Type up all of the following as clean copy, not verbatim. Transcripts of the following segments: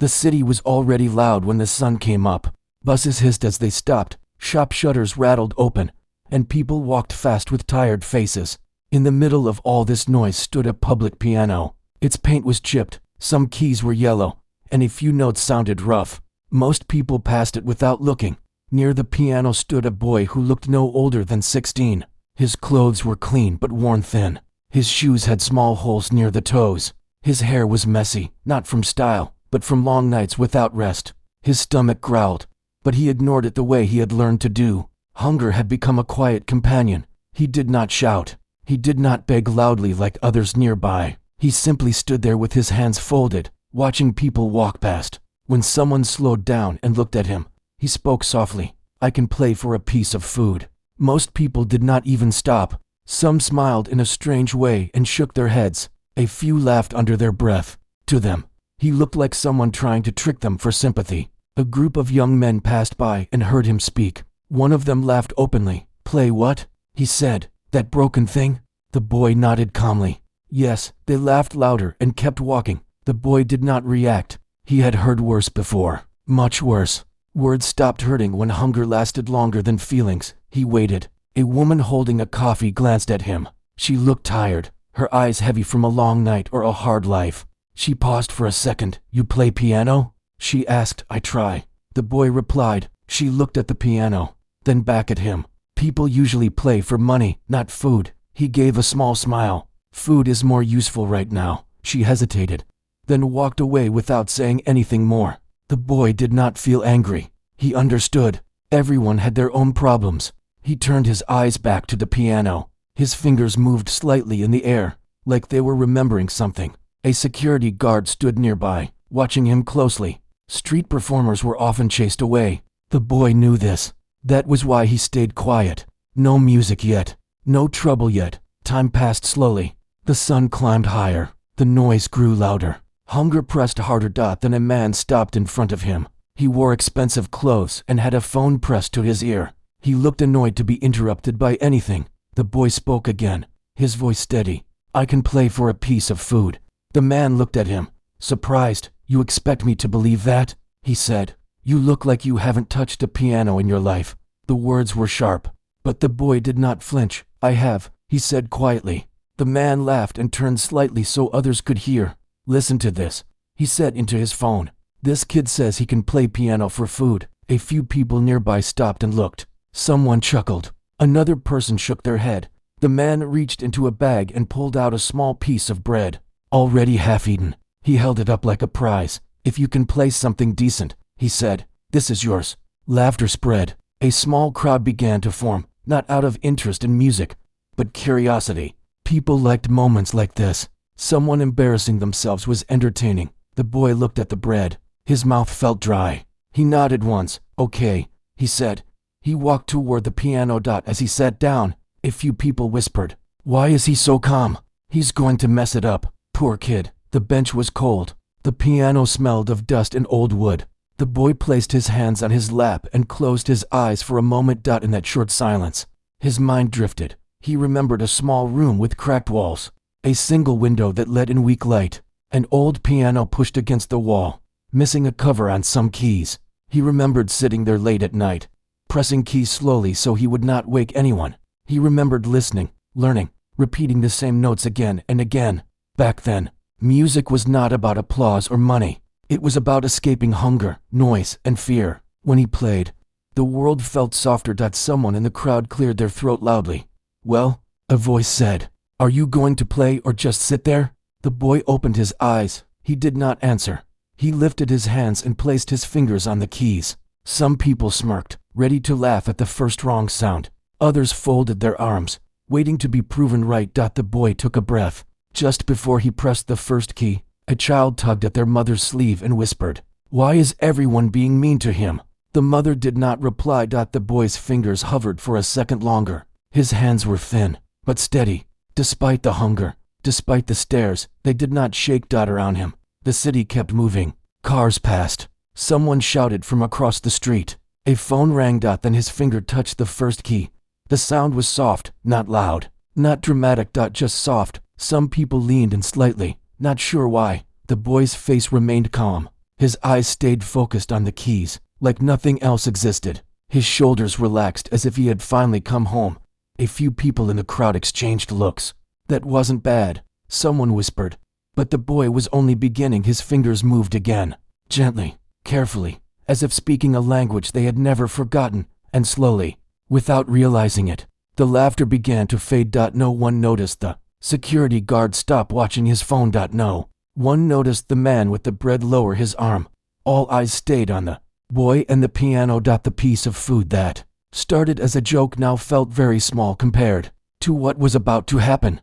The city was already loud when the sun came up. Buses hissed as they stopped, shop shutters rattled open, and people walked fast with tired faces. In the middle of all this noise stood a public piano. Its paint was chipped, some keys were yellow, and a few notes sounded rough. Most people passed it without looking. Near the piano stood a boy who looked no older than 16. His clothes were clean but worn thin. His shoes had small holes near the toes. His hair was messy, not from style, but from long nights without rest. His stomach growled, but he ignored it the way he had learned to do. Hunger had become a quiet companion. He did not shout. He did not beg loudly like others nearby. He simply stood there with his hands folded, watching people walk past. When someone slowed down and looked at him, he spoke softly, "I can play for a piece of food." Most people did not even stop. Some smiled in a strange way and shook their heads. A few laughed under their breath. To them, he looked like someone trying to trick them for sympathy. A group of young men passed by and heard him speak. One of them laughed openly. "Play what?" he said. "That broken thing?" The boy nodded calmly. Yes, they laughed louder and kept walking. The boy did not react. He had heard worse before. Much worse. Words stopped hurting when hunger lasted longer than feelings. He waited. A woman holding a coffee glanced at him. She looked tired, her eyes heavy from a long night or a hard life. She paused for a second. "You play piano?" she asked. "I try," the boy replied. She looked at the piano, then back at him. "People usually play for money, not food." He gave a small smile. "Food is more useful right now." She hesitated, then walked away without saying anything more. The boy did not feel angry. He understood. Everyone had their own problems. He turned his eyes back to the piano. His fingers moved slightly in the air, like they were remembering something. A security guard stood nearby, watching him closely. Street performers were often chased away. The boy knew this. That was why he stayed quiet. No music yet. No trouble yet. Time passed slowly. The sun climbed higher. The noise grew louder. Hunger pressed harder. Then a man stopped in front of him. He wore expensive clothes and had a phone pressed to his ear. He looked annoyed to be interrupted by anything. The boy spoke again, his voice steady. "I can play for a piece of food." The man looked at him, surprised. "You expect me to believe that?" he said. "You look like you haven't touched a piano in your life." The words were sharp, but the boy did not flinch. "I have," he said quietly. The man laughed and turned slightly so others could hear. "Listen to this," he said into his phone. "This kid says he can play piano for food." A few people nearby stopped and looked. Someone chuckled. Another person shook their head. The man reached into a bag and pulled out a small piece of bread, already half-eaten. He held it up like a prize. "If you can play something decent," he said, "this is yours." Laughter spread. A small crowd began to form, not out of interest in music, but curiosity. People liked moments like this. Someone embarrassing themselves was entertaining. The boy looked at the bread. His mouth felt dry. He nodded once. "Okay," he said. He walked toward the piano. As he sat down, a few people whispered, "Why is he so calm? He's going to mess it up. Poor kid." The bench was cold. The piano smelled of dust and old wood. The boy placed his hands on his lap and closed his eyes for a moment. In that short silence, his mind drifted. He remembered a small room with cracked walls, a single window that let in weak light, an old piano pushed against the wall, missing a cover on some keys. He remembered sitting there late at night, pressing keys slowly so he would not wake anyone. He remembered listening, learning, repeating the same notes again and again. Back then, music was not about applause or money. It was about escaping hunger, noise, and fear. When he played, the world felt softer. Someone in the crowd cleared their throat loudly. "Well," a voice said, "are you going to play or just sit there?" The boy opened his eyes. He did not answer. He lifted his hands and placed his fingers on the keys. Some people smirked, ready to laugh at the first wrong sound. Others folded their arms, waiting to be proven right. The boy took a breath. Just before he pressed the first key, a child tugged at their mother's sleeve and whispered, "Why is everyone being mean to him?" The mother did not reply. The boy's fingers hovered for a second longer. His hands were thin, but steady. Despite the hunger, despite the stares, they did not shake. Around him, the city kept moving. Cars passed. Someone shouted from across the street. A phone rang. Then his finger touched the first key. The sound was soft, not loud, not dramatic. Just soft. Some people leaned in slightly, not sure why. The boy's face remained calm. His eyes stayed focused on the keys, like nothing else existed. His shoulders relaxed as if he had finally come home. A few people in the crowd exchanged looks. "That wasn't bad," someone whispered. But the boy was only beginning. His fingers moved again, gently, carefully, as if speaking a language they had never forgotten, and slowly, without realizing it, the laughter began to fade. No one noticed the security guard stop watching his phone. No one noticed the man with the bread lower his arm. All eyes stayed on the boy and the piano. The piece of food that started as a joke now felt very small compared to what was about to happen.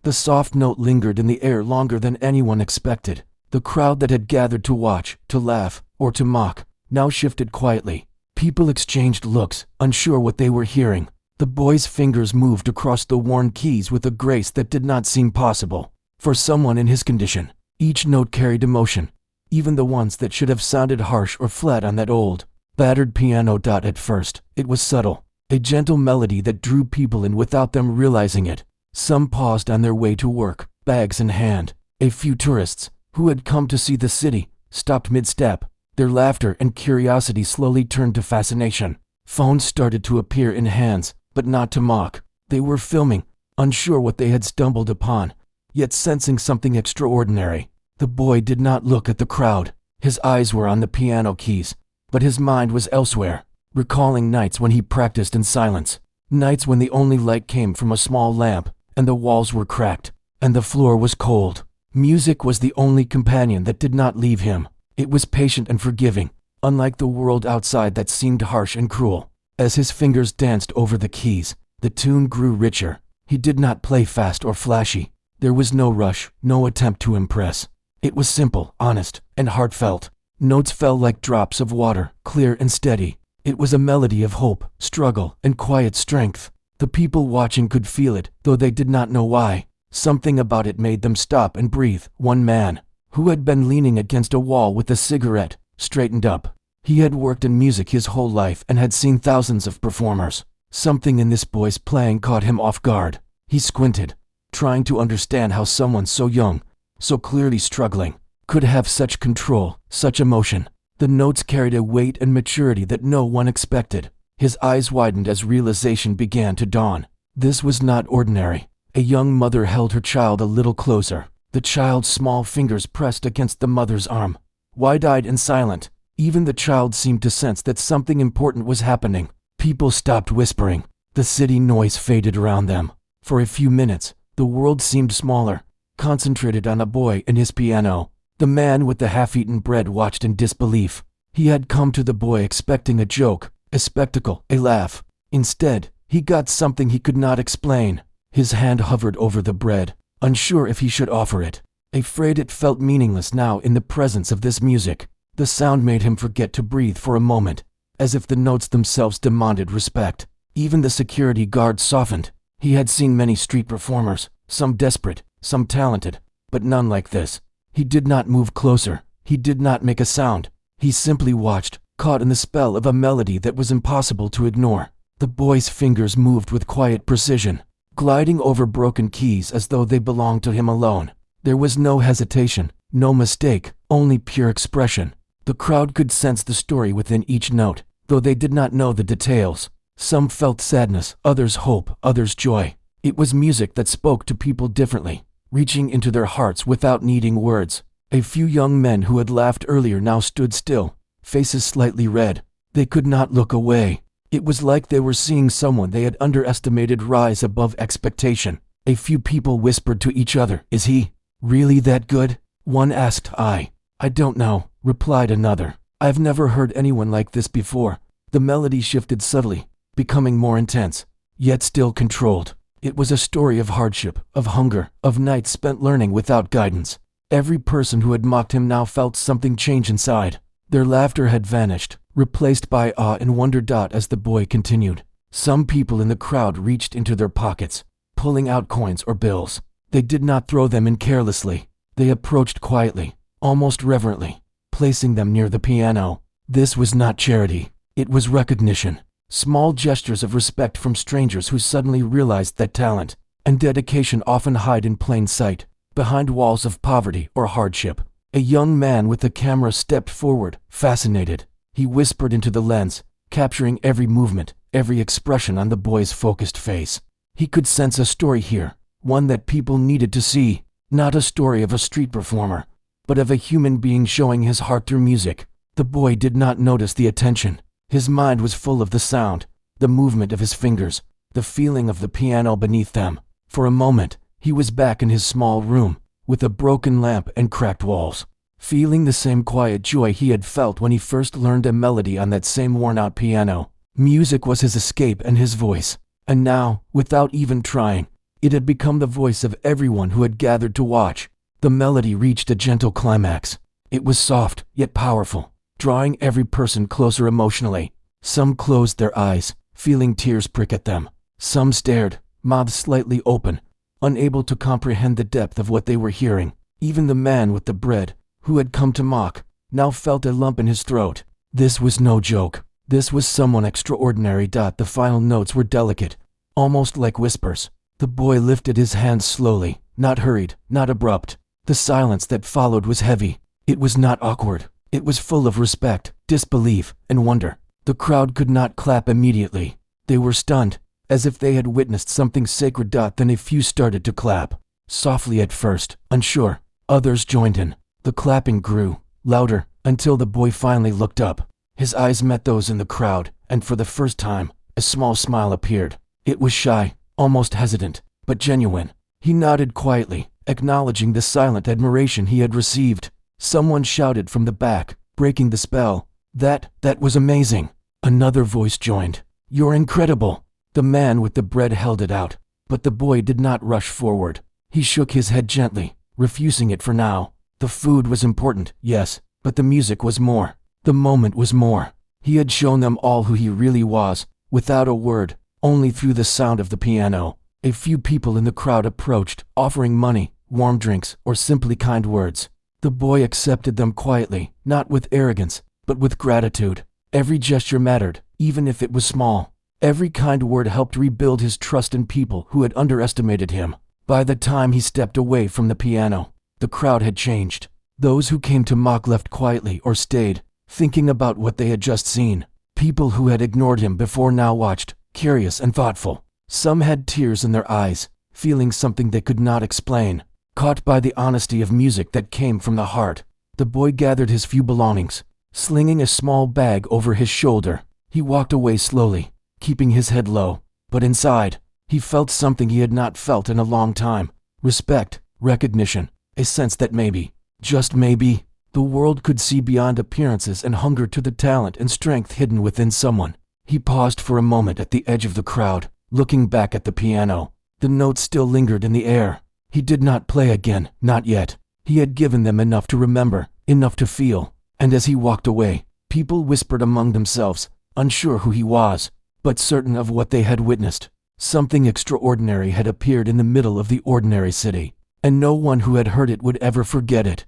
The soft note lingered in the air longer than anyone expected. The crowd that had gathered to watch, to laugh, or to mock, now shifted quietly. People exchanged looks, unsure what they were hearing. The boy's fingers moved across the worn keys with a grace that did not seem possible for someone in his condition. Each note carried emotion, even the ones that should have sounded harsh or flat on that old, battered piano. At first, it was subtle, a gentle melody that drew people in without them realizing it. Some paused on their way to work, bags in hand. A few tourists, who had come to see the city, stopped mid-step. Their laughter and curiosity slowly turned to fascination. Phones started to appear in hands, but not to mock. They were filming, unsure what they had stumbled upon, yet sensing something extraordinary. The boy did not look at the crowd. His eyes were on the piano keys, but his mind was elsewhere, recalling nights when he practiced in silence, nights when the only light came from a small lamp, and the walls were cracked, and the floor was cold. Music was the only companion that did not leave him. It was patient and forgiving, unlike the world outside that seemed harsh and cruel. As his fingers danced over the keys, the tune grew richer. He did not play fast or flashy. There was no rush, no attempt to impress. It was simple, honest, and heartfelt. Notes fell like drops of water, clear and steady. It was a melody of hope, struggle, and quiet strength. The people watching could feel it, though they did not know why. Something about it made them stop and breathe. One man, who had been leaning against a wall with a cigarette, straightened up. He had worked in music his whole life and had seen thousands of performers. Something in this boy's playing caught him off guard. He squinted, trying to understand how someone so young, so clearly struggling, could have such control, such emotion. The notes carried a weight and maturity that no one expected. His eyes widened as realization began to dawn. This was not ordinary. A young mother held her child a little closer. The child's small fingers pressed against the mother's arm. Wide-eyed and silent, even the child seemed to sense that something important was happening. People stopped whispering. The city noise faded around them. For a few minutes, the world seemed smaller, concentrated on a boy and his piano. The man with the half-eaten bread watched in disbelief. He had come to the boy expecting a joke, a spectacle, a laugh. Instead, he got something he could not explain. His hand hovered over the bread, unsure if he should offer it, afraid it felt meaningless now in the presence of this music. The sound made him forget to breathe for a moment, as if the notes themselves demanded respect. Even the security guard softened. He had seen many street performers, some desperate, some talented, but none like this. He did not move closer. He did not make a sound. He simply watched, caught in the spell of a melody that was impossible to ignore. The boy's fingers moved with quiet precision, gliding over broken keys as though they belonged to him alone. There was no hesitation, no mistake, only pure expression. The crowd could sense the story within each note, though they did not know the details. Some felt sadness, others hope, others joy. It was music that spoke to people differently, reaching into their hearts without needing words. A few young men who had laughed earlier now stood still, faces slightly red. They could not look away. It was like they were seeing someone they had underestimated rise above expectation. A few people whispered to each other, "Is he really that good?" One asked. I don't know," replied another. "I've never heard anyone like this before." The melody shifted subtly, becoming more intense, yet still controlled. It was a story of hardship, of hunger, of nights spent learning without guidance. Every person who had mocked him now felt something change inside. Their laughter had vanished, replaced by awe and wonder. As the boy continued, some people in the crowd reached into their pockets, pulling out coins or bills. They did not throw them in carelessly. They approached quietly, almost reverently, placing them near the piano. This was not charity. It was recognition. Small gestures of respect from strangers who suddenly realized that talent and dedication often hide in plain sight, behind walls of poverty or hardship. A young man with a camera stepped forward, fascinated. He whispered into the lens, capturing every movement, every expression on the boy's focused face. He could sense a story here, one that people needed to see, not a story of a street performer, but of a human being showing his heart through music. The boy did not notice the attention. His mind was full of the sound, the movement of his fingers, the feeling of the piano beneath them. For a moment, he was back in his small room, with a broken lamp and cracked walls, feeling the same quiet joy he had felt when he first learned a melody on that same worn-out piano. Music was his escape and his voice, and now, without even trying, it had become the voice of everyone who had gathered to watch. The melody reached a gentle climax. It was soft, yet powerful, drawing every person closer emotionally. Some closed their eyes, feeling tears prick at them. Some stared, mouths slightly open, unable to comprehend the depth of what they were hearing. Even the man with the bread, who had come to mock, now felt a lump in his throat. This was no joke. This was someone extraordinary. The final notes were delicate, almost like whispers. The boy lifted his hands slowly, not hurried, not abrupt. The silence that followed was heavy. It was not awkward. It was full of respect, disbelief, and wonder. The crowd could not clap immediately. They were stunned, as if they had witnessed something sacred. Then a few started to clap, softly at first, unsure. Others joined in. The clapping grew, louder, until the boy finally looked up. His eyes met those in the crowd, and for the first time, a small smile appeared. It was shy, almost hesitant, but genuine. He nodded quietly, acknowledging the silent admiration he had received. Someone shouted from the back, breaking the spell. That was amazing." Another voice joined. "You're incredible." The man with the bread held it out, but the boy did not rush forward. He shook his head gently, refusing it for now. The food was important, yes, but the music was more. The moment was more. He had shown them all who he really was, without a word, only through the sound of the piano. A few people in the crowd approached, offering money, warm drinks, or simply kind words. The boy accepted them quietly, not with arrogance, but with gratitude. Every gesture mattered, even if it was small. Every kind word helped rebuild his trust in people who had underestimated him. By the time he stepped away from the piano, the crowd had changed. Those who came to mock left quietly or stayed, thinking about what they had just seen. People who had ignored him before now watched, curious and thoughtful. Some had tears in their eyes, feeling something they could not explain, caught by the honesty of music that came from the heart. The boy gathered his few belongings, slinging a small bag over his shoulder. He walked away slowly, keeping his head low, but inside, he felt something he had not felt in a long time. Respect, recognition, a sense that maybe, just maybe, the world could see beyond appearances and hunger to the talent and strength hidden within someone. He paused for a moment at the edge of the crowd, looking back at the piano. The notes still lingered in the air. He did not play again, not yet. He had given them enough to remember, enough to feel. And as he walked away, people whispered among themselves, unsure who he was, but certain of what they had witnessed. Something extraordinary had appeared in the middle of the ordinary city, and no one who had heard it would ever forget it.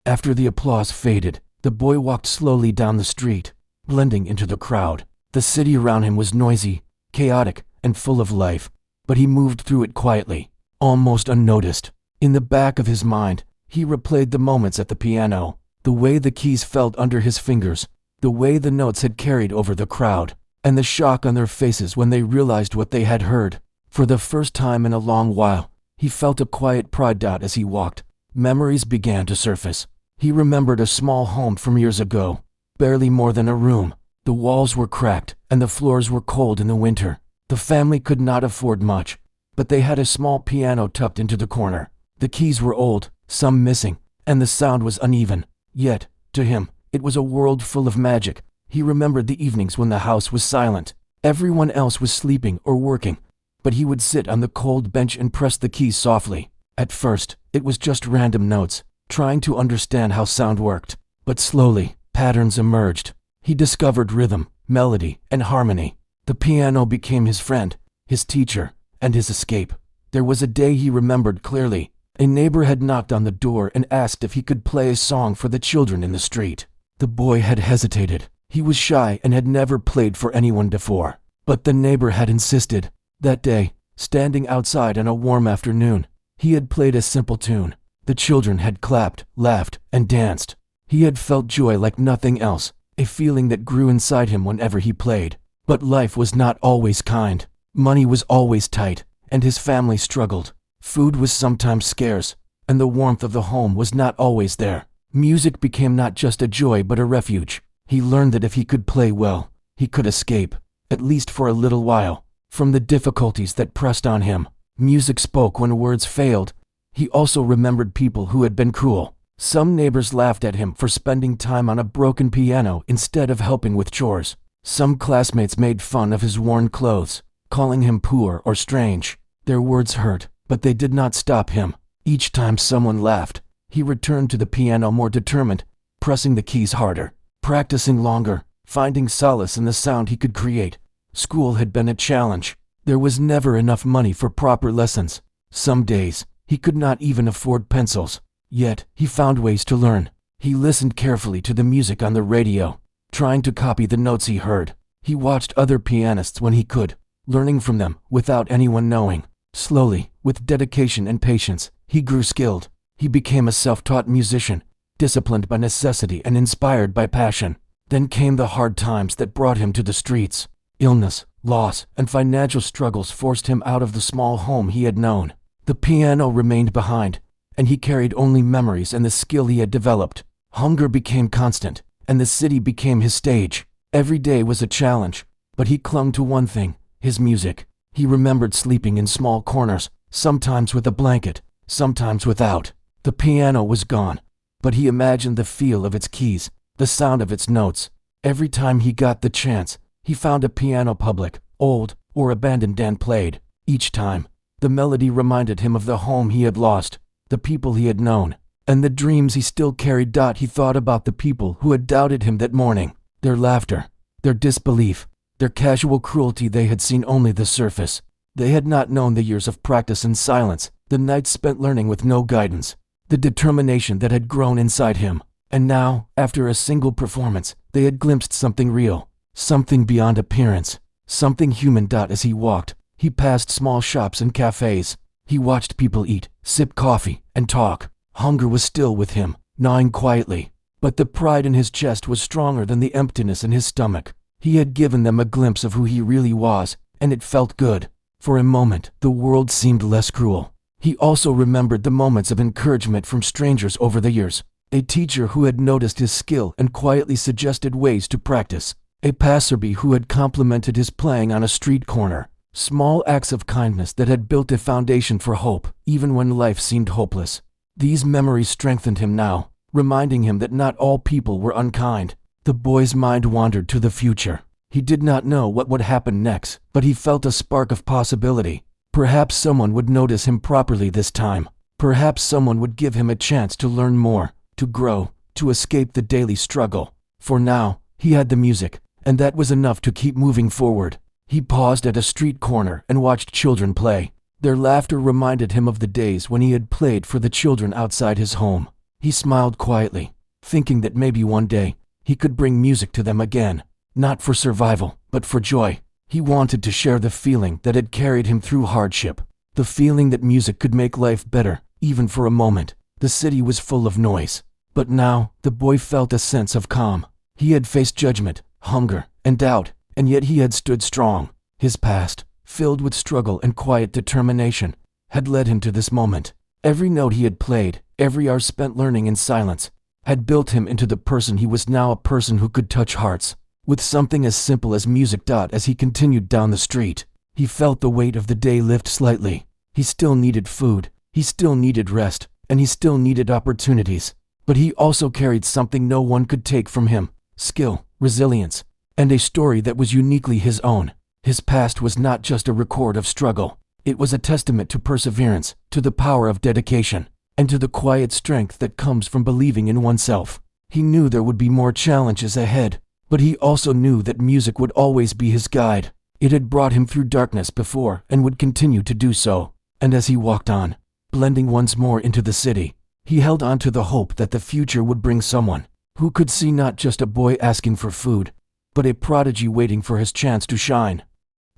After the applause faded, the boy walked slowly down the street, blending into the crowd. The city around him was noisy, chaotic, and full of life, but he moved through it quietly, almost unnoticed. In the back of his mind, he replayed the moments at the piano, the way the keys felt under his fingers, the way the notes had carried over the crowd, and the shock on their faces when they realized what they had heard. For the first time in a long while, he felt a quiet pride. As he walked, memories began to surface. He remembered a small home from years ago, barely more than a room. The walls were cracked, and the floors were cold in the winter. The family could not afford much, but they had a small piano tucked into the corner. The keys were old, some missing, and the sound was uneven. Yet, to him, it was a world full of magic. He remembered the evenings when the house was silent. Everyone else was sleeping or working, but he would sit on the cold bench and press the keys softly. At first, it was just random notes, trying to understand how sound worked. But slowly, patterns emerged. He discovered rhythm, melody, and harmony. The piano became his friend, his teacher, and his escape. There was a day he remembered clearly. A neighbor had knocked on the door and asked if he could play a song for the children in the street. The boy had hesitated. He was shy and had never played for anyone before. But the neighbor had insisted. That day, standing outside on a warm afternoon, he had played a simple tune. The children had clapped, laughed, and danced. He had felt joy like nothing else, a feeling that grew inside him whenever he played. But life was not always kind. Money was always tight, and his family struggled. Food was sometimes scarce, and the warmth of the home was not always there. Music became not just a joy but a refuge. He learned that if he could play well, he could escape, at least for a little while, from the difficulties that pressed on him. Music spoke when words failed. He also remembered people who had been cruel. Some neighbors laughed at him for spending time on a broken piano instead of helping with chores. Some classmates made fun of his worn clothes, calling him poor or strange. Their words hurt, but they did not stop him. Each time someone laughed, he returned to the piano more determined, pressing the keys harder, practicing longer, finding solace in the sound he could create. School had been a challenge. There was never enough money for proper lessons. Some days, he could not even afford pencils. Yet, he found ways to learn. He listened carefully to the music on the radio, trying to copy the notes he heard. He watched other pianists when he could, learning from them without anyone knowing. Slowly, with dedication and patience, he grew skilled. He became a self-taught musician, disciplined by necessity and inspired by passion. Then came the hard times that brought him to the streets. Illness, loss, and financial struggles forced him out of the small home he had known. The piano remained behind, and he carried only memories and the skill he had developed. Hunger became constant, and the city became his stage. Every day was a challenge, but he clung to one thing, his music. He remembered sleeping in small corners, sometimes with a blanket, sometimes without. The piano was gone, but he imagined the feel of its keys, the sound of its notes. Every time he got the chance, he found a piano public, old or abandoned, and played. Each time, the melody reminded him of the home he had lost, the people he had known, and the dreams he still carried. He thought about the people who had doubted him that morning, their laughter, their disbelief, their casual cruelty. They had seen only the surface. They had not known the years of practice and silence, the nights spent learning with no guidance, the determination that had grown inside him. And now, after a single performance, they had glimpsed something real, something beyond appearance, something human. As he walked, he passed small shops and cafes. He watched people eat, sip coffee, and talk. Hunger was still with him, gnawing quietly, but the pride in his chest was stronger than the emptiness in his stomach. He had given them a glimpse of who he really was, and it felt good. For a moment, the world seemed less cruel. He also remembered the moments of encouragement from strangers over the years. A teacher who had noticed his skill and quietly suggested ways to practice. A passerby who had complimented his playing on a street corner. Small acts of kindness that had built a foundation for hope, even when life seemed hopeless. These memories strengthened him now, reminding him that not all people were unkind. The boy's mind wandered to the future. He did not know what would happen next, but he felt a spark of possibility. Perhaps someone would notice him properly this time. Perhaps someone would give him a chance to learn more, to grow, to escape the daily struggle. For now, he had the music, and that was enough to keep moving forward. He paused at a street corner and watched children play. Their laughter reminded him of the days when he had played for the children outside his home. He smiled quietly, thinking that maybe one day, he could bring music to them again, not for survival, but for joy. He wanted to share the feeling that had carried him through hardship, the feeling that music could make life better, even for a moment. The city was full of noise, but now, the boy felt a sense of calm. He had faced judgment, hunger, and doubt, and yet he had stood strong. His past, filled with struggle and quiet determination, had led him to this moment. Every note he had played, every hour spent learning in silence, had built him into the person he was now, a person who could touch hearts, with something as simple as music. As he continued down the street, he felt the weight of the day lift slightly. He still needed food, he still needed rest, and he still needed opportunities. But he also carried something no one could take from him: skill, resilience, and a story that was uniquely his own. His past was not just a record of struggle. It was a testament to perseverance, to the power of dedication, and to the quiet strength that comes from believing in oneself. He knew there would be more challenges ahead, but he also knew that music would always be his guide. It had brought him through darkness before and would continue to do so. And as he walked on, blending once more into the city, he held on to the hope that the future would bring someone who could see not just a boy asking for food, but a prodigy waiting for his chance to shine.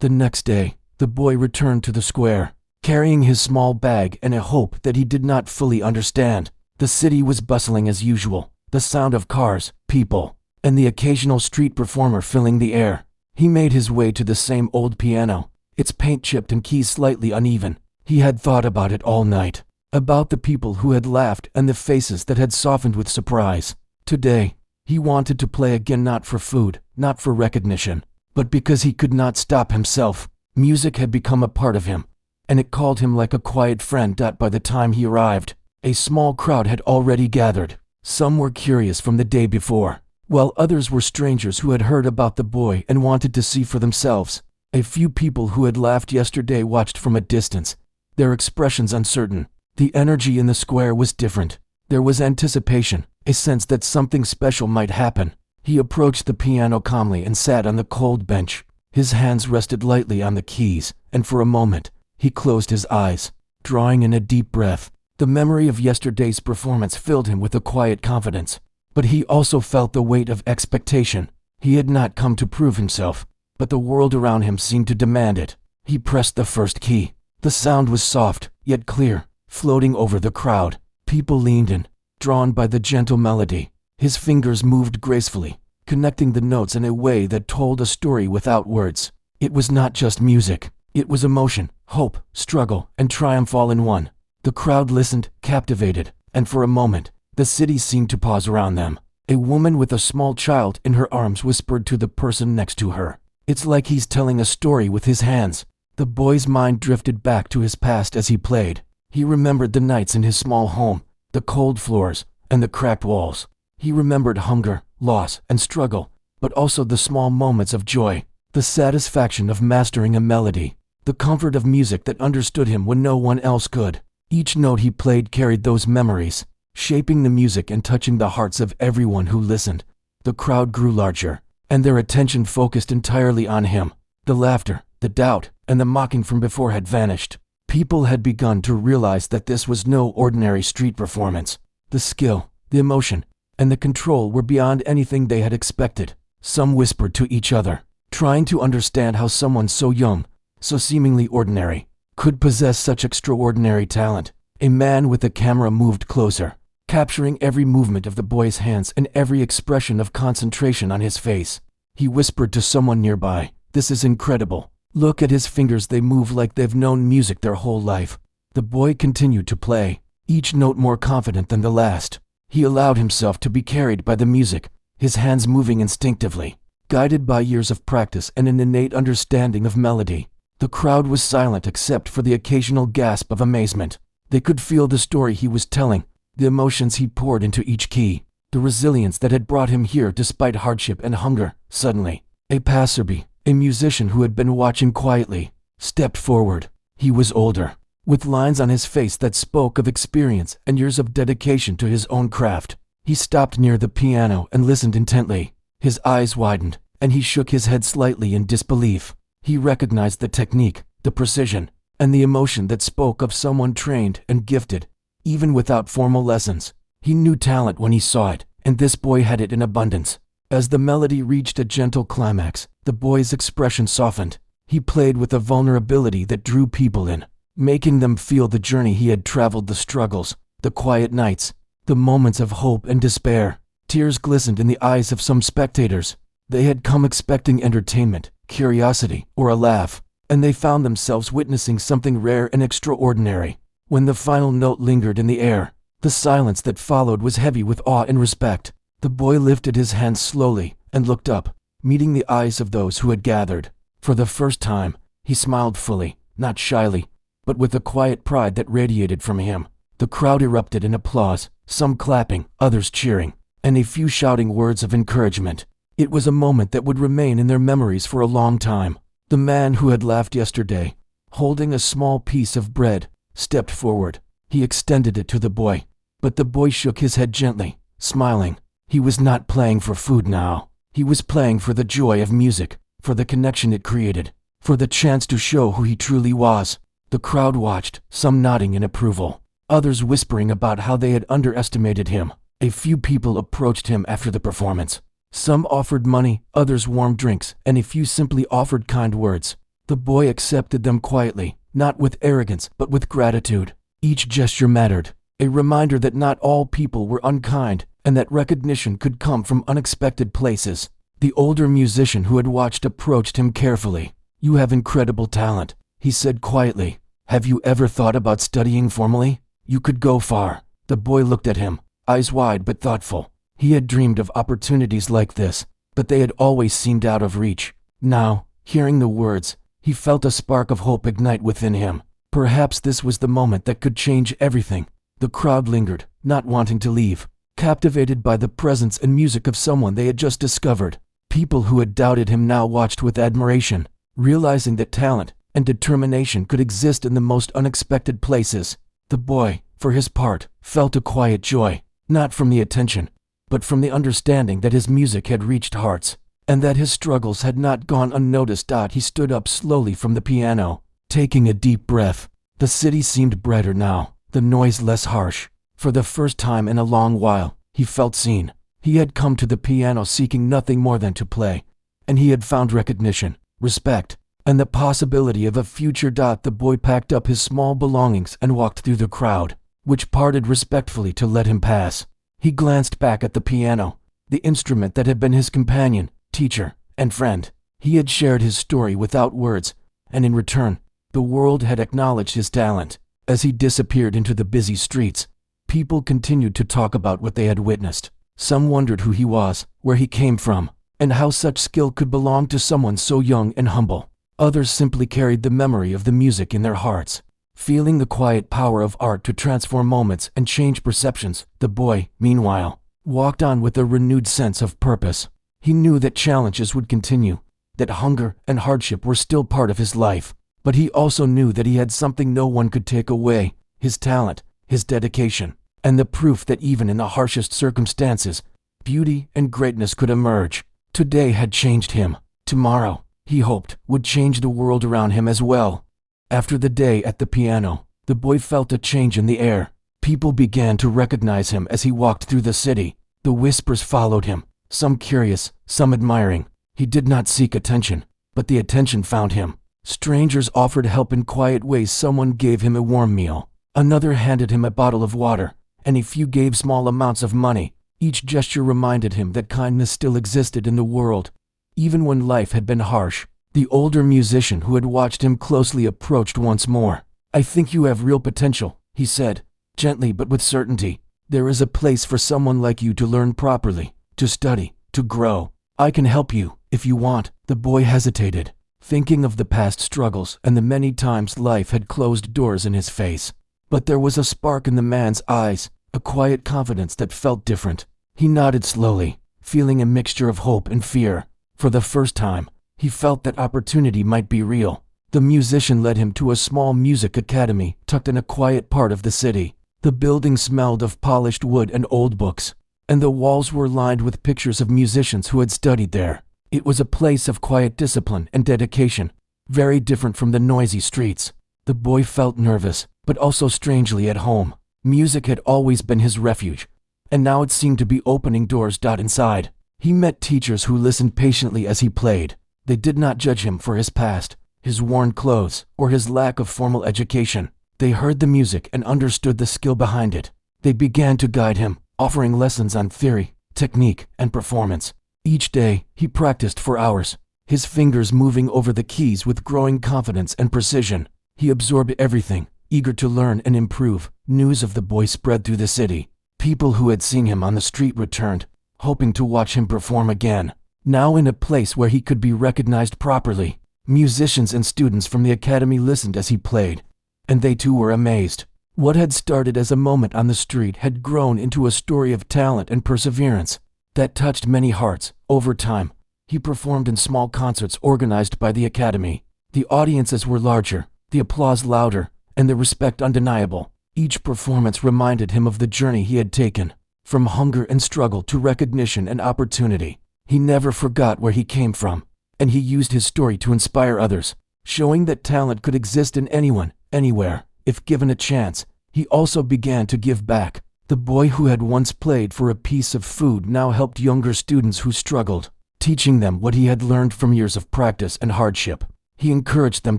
The next day, the boy returned to the square, carrying his small bag and a hope that he did not fully understand. The city was bustling as usual, the sound of cars, people, and the occasional street performer filling the air. He made his way to the same old piano, its paint chipped and keys slightly uneven. He had thought about it all night, about the people who had laughed and the faces that had softened with surprise. Today, he wanted to play again, not for food, not for recognition, but because he could not stop himself. Music had become a part of him, and it called him like a quiet friend. By the time he arrived, a small crowd had already gathered. Some were curious from the day before, while others were strangers who had heard about the boy and wanted to see for themselves. A few people who had laughed yesterday watched from a distance, their expressions uncertain. The energy in the square was different. There was anticipation, a sense that something special might happen. He approached the piano calmly and sat on the cold bench. His hands rested lightly on the keys, and for a moment, he closed his eyes, drawing in a deep breath. The memory of yesterday's performance filled him with a quiet confidence, but he also felt the weight of expectation. He had not come to prove himself, but the world around him seemed to demand it. He pressed the first key. The sound was soft, yet clear, floating over the crowd. People leaned in, drawn by the gentle melody. His fingers moved gracefully, connecting the notes in a way that told a story without words. It was not just music. It was emotion, hope, struggle, and triumph all in one. The crowd listened, captivated, and for a moment, the city seemed to pause around them. A woman with a small child in her arms whispered to the person next to her, "It's like he's telling a story with his hands." The boy's mind drifted back to his past as he played. He remembered the nights in his small home, the cold floors, and the cracked walls. He remembered hunger, loss, and struggle, but also the small moments of joy, the satisfaction of mastering a melody, the comfort of music that understood him when no one else could. Each note he played carried those memories, shaping the music and touching the hearts of everyone who listened. The crowd grew larger, and their attention focused entirely on him. The laughter, the doubt, and the mocking from before had vanished. People had begun to realize that this was no ordinary street performance. The skill, the emotion, and the control were beyond anything they had expected. Some whispered to each other, trying to understand how someone so young, so seemingly ordinary, could possess such extraordinary talent. A man with a camera moved closer, capturing every movement of the boy's hands and every expression of concentration on his face. He whispered to someone nearby, "This is incredible. Look at his fingers, they move like they've known music their whole life." The boy continued to play, each note more confident than the last. He allowed himself to be carried by the music, his hands moving instinctively, guided by years of practice and an innate understanding of melody. The crowd was silent except for the occasional gasp of amazement. They could feel the story he was telling, the emotions he poured into each key, the resilience that had brought him here despite hardship and hunger. Suddenly, a passerby, a musician who had been watching quietly, stepped forward. He was older, with lines on his face that spoke of experience and years of dedication to his own craft. He stopped near the piano and listened intently. His eyes widened, and he shook his head slightly in disbelief. He recognized the technique, the precision, and the emotion that spoke of someone trained and gifted, even without formal lessons. He knew talent when he saw it, and this boy had it in abundance. As the melody reached a gentle climax, the boy's expression softened. He played with a vulnerability that drew people in, making them feel the journey he had traveled, the struggles, the quiet nights, the moments of hope and despair. Tears glistened in the eyes of some spectators. They had come expecting entertainment, curiosity, or a laugh, and they found themselves witnessing something rare and extraordinary. When the final note lingered in the air, the silence that followed was heavy with awe and respect. The boy lifted his hands slowly and looked up, meeting the eyes of those who had gathered. For the first time, he smiled fully, not shyly, but with a quiet pride that radiated from him. The crowd erupted in applause, some clapping, others cheering, and a few shouting words of encouragement. It was a moment that would remain in their memories for a long time. The man who had laughed yesterday, holding a small piece of bread, stepped forward. He extended it to the boy, but the boy shook his head gently, smiling. He was not playing for food now. He was playing for the joy of music, for the connection it created, for the chance to show who he truly was. The crowd watched, some nodding in approval, others whispering about how they had underestimated him. A few people approached him after the performance. Some offered money, others warm drinks, and a few simply offered kind words. The boy accepted them quietly, not with arrogance but with gratitude. Each gesture mattered, a reminder that not all people were unkind and that recognition could come from unexpected places. The older musician who had watched approached him carefully. "You have incredible talent," he said quietly. "Have you ever thought about studying formally? You could go far." The boy looked at him, eyes wide but thoughtful. He had dreamed of opportunities like this, but they had always seemed out of reach. Now, hearing the words, he felt a spark of hope ignite within him. Perhaps this was the moment that could change everything. The crowd lingered, not wanting to leave, captivated by the presence and music of someone they had just discovered. People who had doubted him now watched with admiration, realizing that talent and determination could exist in the most unexpected places. The boy, for his part, felt a quiet joy, not from the attention, but from the understanding that his music had reached hearts, and that his struggles had not gone unnoticed. He stood up slowly from the piano, taking a deep breath. The city seemed brighter now, the noise less harsh. For the first time in a long while, he felt seen. He had come to the piano seeking nothing more than to play, and he had found recognition, respect, and the possibility of a future. The boy packed up his small belongings and walked through the crowd, which parted respectfully to let him pass. He glanced back at the piano, the instrument that had been his companion, teacher, and friend. He had shared his story without words, and in return, the world had acknowledged his talent. As he disappeared into the busy streets, people continued to talk about what they had witnessed. Some wondered who he was, where he came from, and how such skill could belong to someone so young and humble. Others simply carried the memory of the music in their hearts, feeling the quiet power of art to transform moments and change perceptions. The boy, meanwhile, walked on with a renewed sense of purpose. He knew that challenges would continue, that hunger and hardship were still part of his life, but he also knew that he had something no one could take away: his talent, his dedication, and the proof that even in the harshest circumstances, beauty and greatness could emerge. Today had changed him. Tomorrow, he hoped, would change the world around him as well. After the day at the piano, the boy felt a change in the air. People began to recognize him as he walked through the city. The whispers followed him, some curious, some admiring. He did not seek attention, but the attention found him. Strangers offered help in quiet ways. Someone gave him a warm meal. Another handed him a bottle of water, and a few gave small amounts of money. Each gesture reminded him that kindness still existed in the world, even when life had been harsh. The older musician who had watched him closely approached once more. "I think you have real potential," he said, gently but with certainty. "There is a place for someone like you to learn properly, to study, to grow. I can help you, if you want." The boy hesitated, thinking of the past struggles and the many times life had closed doors in his face. But there was a spark in the man's eyes, a quiet confidence that felt different. He nodded slowly, feeling a mixture of hope and fear. For the first time, he felt that opportunity might be real. The musician led him to a small music academy tucked in a quiet part of the city. The building smelled of polished wood and old books, and the walls were lined with pictures of musicians who had studied there. It was a place of quiet discipline and dedication, very different from the noisy streets. The boy felt nervous, but also strangely at home. Music had always been his refuge, and now it seemed to be opening doors. Inside, he met teachers who listened patiently as he played. They did not judge him for his past, his worn clothes, or his lack of formal education. They heard the music and understood the skill behind it. They began to guide him, offering lessons on theory, technique, and performance. Each day, he practiced for hours, his fingers moving over the keys with growing confidence and precision. He absorbed everything, eager to learn and improve. News of the boy spread through the city. People who had seen him on the street returned, hoping to watch him perform again. Now in a place where he could be recognized properly, musicians and students from the academy listened as he played, and they too were amazed. What had started as a moment on the street had grown into a story of talent and perseverance that touched many hearts. Over time, he performed in small concerts organized by the academy. The audiences were larger, the applause louder, and the respect undeniable. Each performance reminded him of the journey he had taken, from hunger and struggle to recognition and opportunity. He never forgot where he came from, and he used his story to inspire others, showing that talent could exist in anyone, anywhere, if given a chance. He also began to give back. The boy who had once played for a piece of food now helped younger students who struggled, teaching them what he had learned from years of practice and hardship. He encouraged them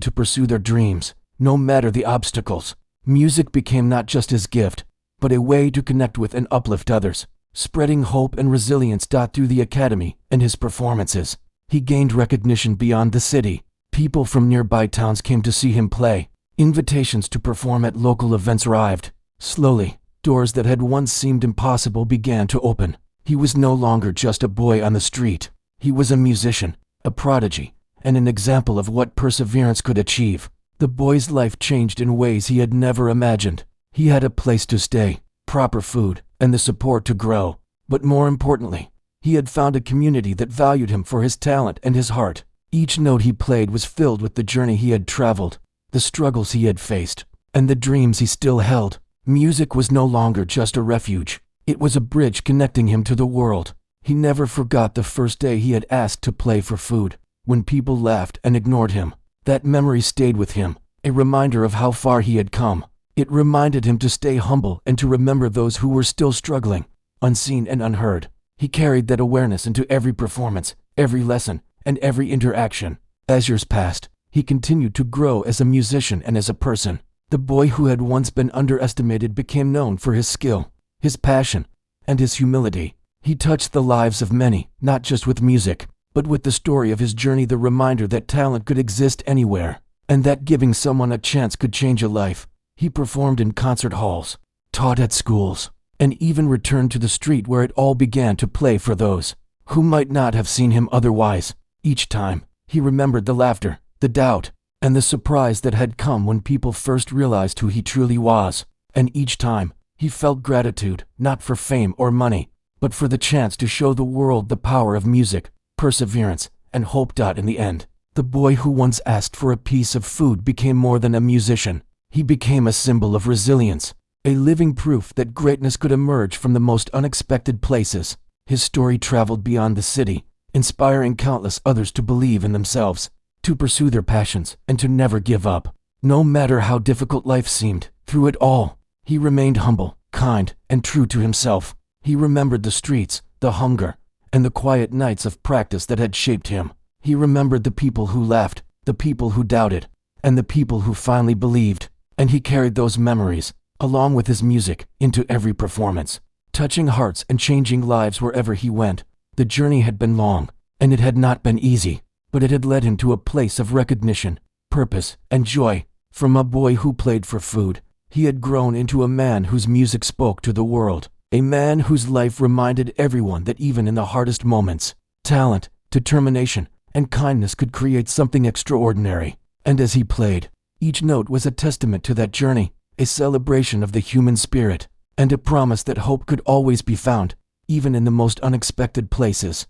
to pursue their dreams, no matter the obstacles. Music became not just his gift, but a way to connect with and uplift others, spreading hope and resilience. Through the academy and his performances, he gained recognition beyond the city. People from nearby towns came to see him play. Invitations to perform at local events arrived. Slowly, doors that had once seemed impossible began to open. He was no longer just a boy on the street. He was a musician, a prodigy, and an example of what perseverance could achieve. The boy's life changed in ways he had never imagined. He had a place to stay, proper food, and the support to grow. But more importantly, he had found a community that valued him for his talent and his heart. Each note he played was filled with the journey he had traveled, the struggles he had faced, and the dreams he still held. Music was no longer just a refuge. It was a bridge connecting him to the world. He never forgot the first day he had asked to play for food, when people laughed and ignored him. That memory stayed with him, a reminder of how far he had come. It reminded him to stay humble and to remember those who were still struggling, unseen and unheard. He carried that awareness into every performance, every lesson, and every interaction. As years passed, he continued to grow as a musician and as a person. The boy who had once been underestimated became known for his skill, his passion, and his humility. He touched the lives of many, not just with music, but with the story of his journey, the reminder that talent could exist anywhere, and that giving someone a chance could change a life. He performed in concert halls, taught at schools, and even returned to the street where it all began to play for those who might not have seen him otherwise. Each time, he remembered the laughter, the doubt, and the surprise that had come when people first realized who he truly was. And each time, he felt gratitude, not for fame or money, but for the chance to show the world the power of music, perseverance, and hope. In the end, the boy who once asked for a piece of food became more than a musician. He became a symbol of resilience, a living proof that greatness could emerge from the most unexpected places. His story traveled beyond the city, inspiring countless others to believe in themselves, to pursue their passions, and to never give up. No matter how difficult life seemed, through it all, he remained humble, kind, and true to himself. He remembered the streets, the hunger, and the quiet nights of practice that had shaped him. He remembered the people who laughed, the people who doubted, and the people who finally believed. And he carried those memories, along with his music, into every performance, touching hearts and changing lives wherever he went. The journey had been long, and it had not been easy, but it had led him to a place of recognition, purpose, and joy. From a boy who played for food, he had grown into a man whose music spoke to the world, a man whose life reminded everyone that even in the hardest moments, talent, determination, and kindness could create something extraordinary. And as he played, each note was a testament to that journey, a celebration of the human spirit, and a promise that hope could always be found, even in the most unexpected places.